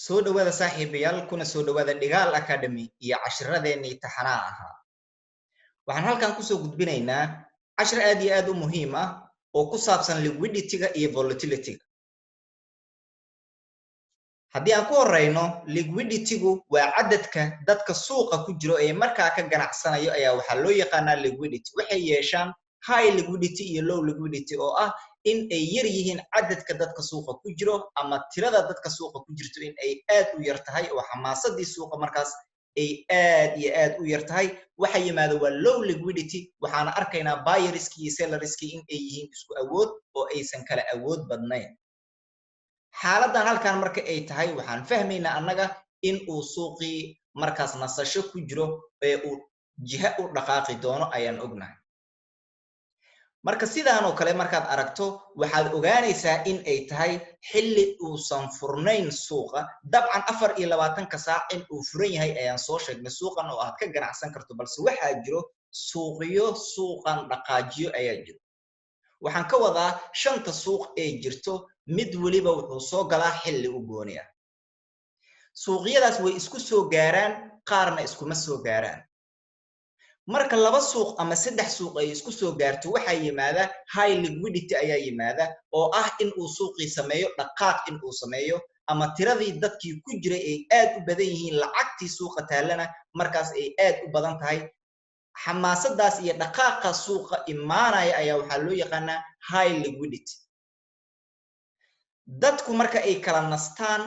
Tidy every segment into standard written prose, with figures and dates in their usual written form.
soo dhawaada saaxiibayaal kuna soo dhawaada Dhigaal Academy iyo casharradeennii taxanaa ahaa. Waxaan halkan kusoo gudbinaynaa cashar aad iyo aad u muhiim ah oo ku saabsan liquidity-ga iyo volatility-ga. Haddii aan ku horeyno, liquidity-gu waa cadadka dadka suuqa ku jiro ee markaa ka ganacsanayo ayaa waxaa loo yaqaanaa liquidity. Waxay yeeshaan high liquidity iyo low liquidity oo ah in ay yar yihiin cadadka dadka suuqa ku jiro ama tirada dadka suuqa ku jirto in ay aad u yar tahay oo xamaasadii suuqa markaas ay aad iyo aad u yar tahay. Waxa yimaado waa low liquidity, waxaana arkaynaa buyerski iyo sellerski in ay yihiin isku awood oo aysan kala awood badnayn. xaaladan halkan marka ay tahay waxaan fahmaynaa annaga in uu suuqii markaas nasasho ku jiro ee uu jiha u dhaqaaqi doono ayaan ognahay. marka sidaan oo kale markaad aragto waxaad ogaanaysaa in ay tahay xilli uusan furnayn suuqa. dabcan 24 saac in uu furan yahay ayaan soo sheegnay suuqan oo aad ka ganacsan karto, balse waxaa jiro suuqiyo suuqan dhaqaajiyo ayaa jiro. waxaan ka wadaa 5 suuq ee jirto mid waliba wuxuu soo galaa xilli u gooni ah. suuqyadaas way isku soo gaaraan, qaarna iskuma soo gaaraan. marka 2 suuq ama 3 suuq ay isku soo gaarto waxaa yimaada high liquidity ayaa yimaada oo ah in uu suuqii sameeyo dhaqaaq in uu sameeyo ama tiradii dadkii ku jiray ay aad u badan yihiin, lacagtii suuqa taalana markaas ay aad u badan tahay. xamaasadaas iyo dhaqaaqa suuqa imaanaya ayaa waxaa loo yaqaanaa high liquidity. dadku marka ay kala nastaan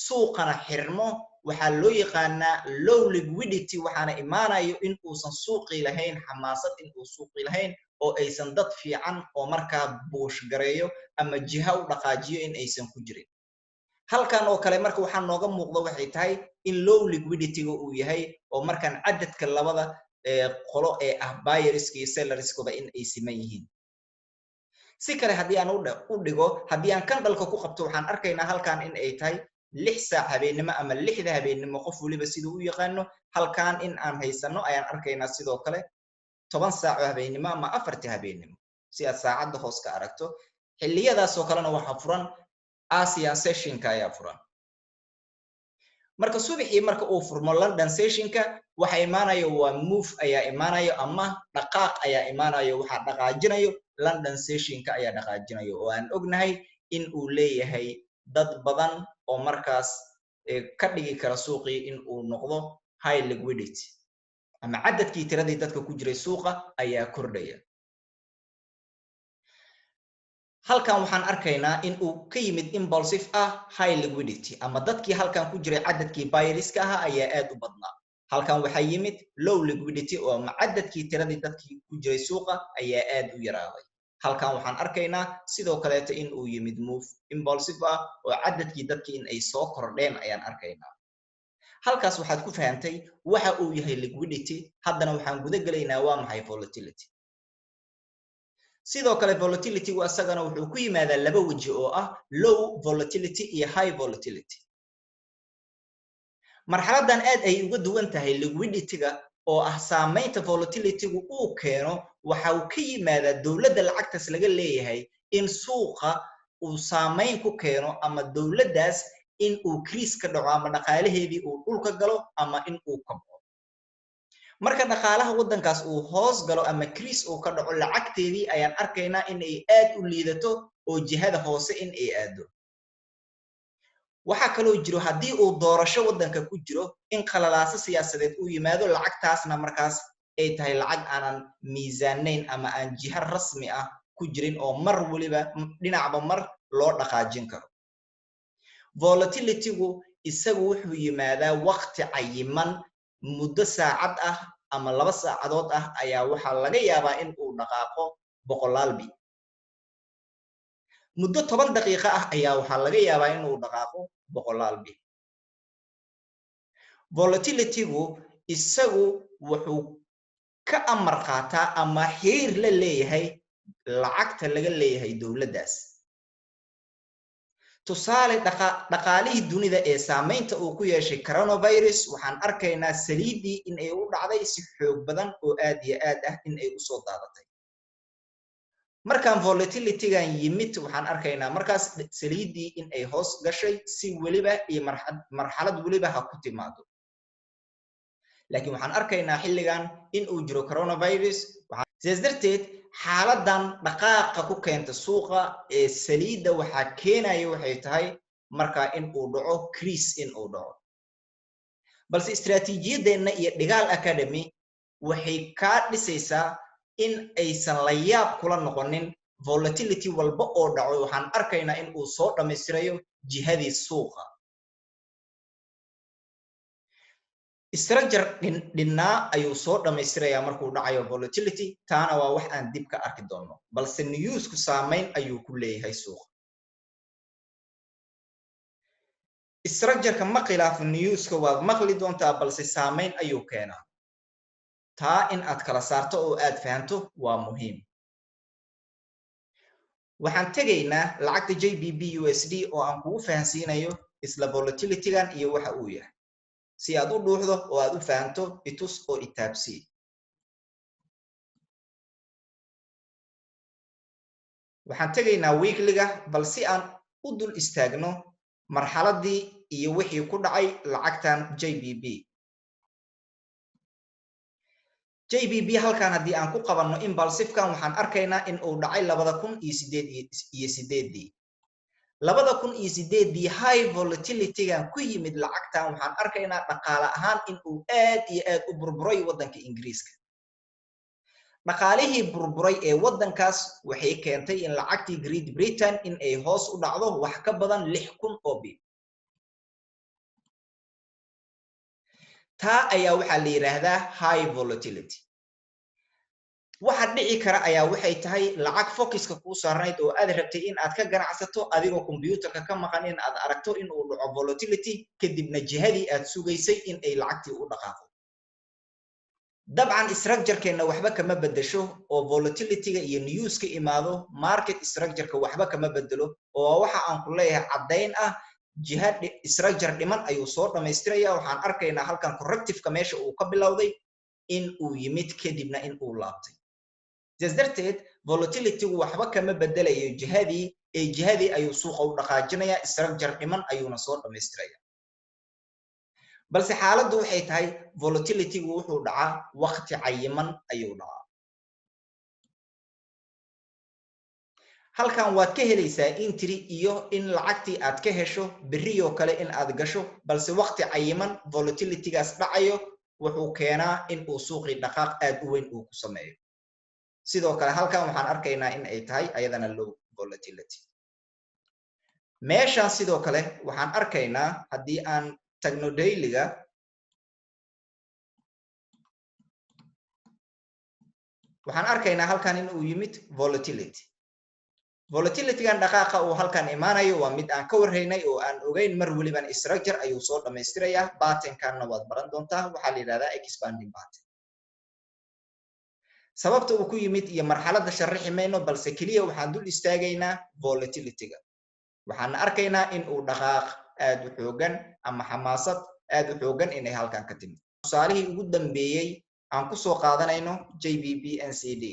suuqana xirmo waxaa loo yaqaanaa low liquidity, waxaana imaanayo in uusan suuqii lahayn xamaasad, in uu suuqii lahayn oo aysan dad fiican oo markaa buush gareeyo ama jiha u dhaqaajiyo in aysan ku jirin. halkan oo kale marka waxaa nooga muuqda waxay tahay in low liquidity-ga uu yahay oo markaan cadadka labada qolo ee ah buyerska iyo sellerskooda in ay siman yihiin. si kale haddii aan u dhigo, haddii aan candle-ka ku qabto waxaan arkaynaa halkan in ay tahay 6 saac habeenimo ama 6da habeenimo qof waliba siduu u yaqaano. halkan in aan haysano ayaan arkaynaa sidoo kale 10 saac oo habeenimo ama 4 habeenimo si aad saacadda hoos ka aragto. xilliyadaas oo kalena waxaa furan Asian session-ka ayaa furan. marka subaxii marka uu furmo London session-ka waxa imaanayo waa move ayaa imaanayo ama dhaqaaq ayaa imaanayo. waxaa dhaqaajinayo London session-ka ayaa dhaqaajinayo oo aan ognahay in uu leeyahay dad badan oo markaas ka dhigi kara suuqii in uu noqdo high liquidity ama cadadkii tiradii dadka ku jiray suuqa ayaa kordhaya. halkan waxaan arkaynaa in uu ka yimid impulsive ah high liquidity ama dadkii halkan ku jiray cadadkii buyerska ahaa ayaa aad u badnaa. halkan waxaa yimid low liquidity oo ama cadadkii tiradii dadkii ku jiray suuqa ayaa aad u yaraaday. halkan waxaan arkaynaa sidoo kaleeto in uu yimid move impulsive ah oo cadadkii dadkii in ay soo kordheen ayaan arkaynaa. halkaas waxaad ku fahantay waxa uu yahay liquidity. haddana waxaan guda gelaynaa waa maxay volatility. sidoo kale volatility-gu asagana wuxuu ku yimaadaa 2 waji oo ah low volatility iyo high volatility. marxaladan aad ay uga duwan tahay liquidity-ga oo ah saamaynta volatility-gu uu keeno. waxa uu ka yimaadaa dowladda lacagtaas laga leeyahay in suuqa uu saamayn ku keeno ama dowladdaas in uu kriis ka dhaco ama dhaqaalaheedii uu dhulka galo ama in uu kabco. marka dhaqaalaha waddankaas uu hoos galo ama kriis uu ka dhaco lacagteedii ayaan arkaynaa in ay aad u liidato oo jihada hoose in ay aado. waxaa kaloo jiro haddii uu doorasho waddanka ku jiro in qalalaaso siyaasadeed uu yimaado, lacagtaasna markaas ay tahay lacag aanan miisaanayn ama aan jiha rasmi ah ku jirin oo mar waliba dhinacba mar loo dhaqaajin karo. volatility-gu isagu wuxuu yimaadaa waqti cayiman, muddo saacad ah ama 2 saacadood ah ayaa waxaa laga yaabaa in uu dhaqaaqo 100 bi. muddo 10 daqiiqo ah ayaa waxaa laga yaabaa in uu dhaqaaqo 100 bi. volatility-gu isagu wuxuu ka amar qaataa ama xiriir la leeyahay lacagta laga leeyahay dowladdaas. tusaale dhaqaalihii dunida ee saamaynta uu ku yeeshay coronavirus waxaan arkaynaa saliiddii in ay u dhacday si xoog badan oo aad iyo aad ah in ay usoo daadatay. markaan volatilitygan yimid waxaan arkaynaa markaas saliiddii in ay hoos gashay si weliba iyo marxalad weliba ha ku timaado. laakiin waxaan arkaynaa xilligan in uu jiro coronavirus. sidaas darteed xaaladan dhaqaaqa ku keenta suuqa ee saliidda waxaa keenaya waxay tahay markaa in uu dhaco crease in uu dhaco. balse istiraatiijiyadeenna iyo dhigaal academy waxay kaa dhisaysaa in aysan la yaab kula noqonin volatility walba oo dhaco. waxaan arkaynaa in uu soo dhammaystirayo jihadii suuqa. structure dhinnaa ayuu soo dhammaystirayaa markuu dhacayo volatility. taana waa wax aan dib ka arki doono, balse newsku saamayn ayuu ku leeyahay suuqa. structureka ma khilaafo newska, waad maqli doontaa, balse saamayn ayuu keenaa. taa in aad kala saarto oo aad fahanto waa muhiim. waxaan tegaynaa lacagta JBP USD oo aan kugu fahansiinayo isla volatilitygan iyo waxa uu yahay, si aad u dhuuxdo oo aad u fahanto itus oo itaabsi. waxaan tegaynaa weekliga bal si aan u dul istaagno marxaladii iyo wixii ku dhacay lacagtan JBP. JBP halkan haddii aan ku qabanno impulsivekan waxaan arkaynaa in uu dhacay 2008. 2008 high volatilitygan ku yimid lacagtan waxaan arkaynaa dhaqaale ahaan in uu aad iyo aad u burburay waddanka Ingiriiska. dhaqaalihii burburay ee waddankaas waxay keentay in lacagtii Great Britain in ay hoos u dhacdo wax ka badan 6,000 oo bib. taa ayaa waxaa la yiraahdaa high volatility. waxa dhici kara ayaa waxay tahay lacag focuska kuu saarnayd oo aad rabtay in aad ka ganacsato adigoo computerka ka maqan in aad aragto in uu dhaco volatility, kadibna jihadii aad sugaysay in ay lacagtii u dhaqaaqo. dabcan structurekeenna waxba kama bedesho oo volatilityga iyo newska imaado market structureka waxba kama bedelo, oo waxa aan ku leeyahay caddayn ah jihad structure dhiman ayuu soo dhammaystiraya. waxaan arkaynaa halkan correctiveka meesha uu ka bilowday in uu yimid kadibna in uu laabtay. sidaas darteed volatilitygu waxba kama bedelayo jihadii ayuu suuqa u dhaqaajinaya, structure dhiman ayuuna soo dhammaystiraya. balse xaaladdu waxay tahay volatilitygu wuxuu dhacaa waqti cayiman ayuu dhacaa. halkan waad ka helaysaa entry iyo in lacagtii aad ka hesho beriyoo kale in aad gasho, balse waqti cayiman volatilitygaas dhacayo wuxuu keenaa in uu suuqii dhaqaaq aad u weyn uu ku sameeyo. sidoo kale halkan waxaan arkaynaa in ay tahay ayadana low volatility. meeshaan sidoo kale waxaan arkaynaa haddii aan tagno dailyga, waxaan arkaynaa halkan in uu yimid volatility. volatilitygan dhaqaaqa uu halkan imaanayo waa mid aan ka warraynay oo aan ogeyn mar weliban structure ayuu soo dhammaystirayaa. patternkanna waad baran doontaa, waxaa la yidhahdaa expanding pattern. sababta uu ku yimid iyo marxaladda sharixi mayno, balse keliya waxaan dul istaagaynaa volatilityga. waxaan arkaynaa in uu dhaqaaq aad u xoogan ama xamaasad aad u xoogan inay halkan ka timid. tusaalihii ugu dambeeyey aan ku soo qaadanayno JBP NCD.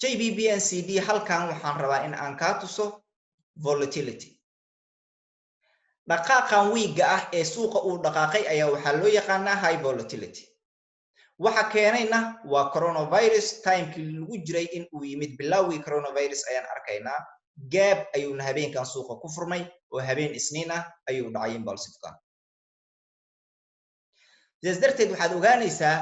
JBP NCD halkan waxaan rabaa in aan kaa tuso volatility. dhaqaaqan wiiga ah ee suuqa uu dhaqaaqay ayaa waxaa loo yaqaanaa high volatility. waxa keenayna waa coronavirus. timekii lagu jiray in uu yimid bilowgii coronavirus ayaan arkaynaa. gaab ayuuna habeenkan suuqa ku furmay oo habeen isniin ah ayuu dhacay impulsivekan. sidaas darteed waxaad ogaanaysaa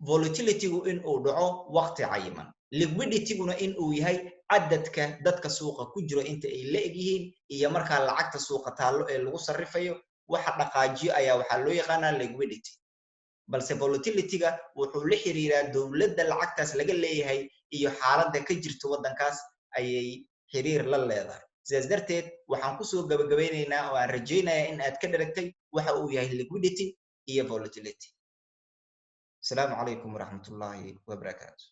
volatilitygu in uu dhaco waqti cayiman, liquidityguna in uu yahay cadadka dadka suuqa ku jiro inta ay la egyihiin iyo markaa lacagta suuqa taallo ee lagu sarrifayo. waxa dhaqaajiyo ayaa waxaa loo yaqaanaa liquidity. balse volatilityga wuxuu la xiriiraa dowladda lacagtaas laga leeyahay iyo xaaladda ka jirta waddankaas ayay xiriir la leedahay. sidaas darteed waxaan kusoo gabagabaynaynaa oo aan rajaynayaa in aad ka dharagtay waxa uu yahay liquidity iyo volatility. السلام عليكم ورحمة الله وبركاته.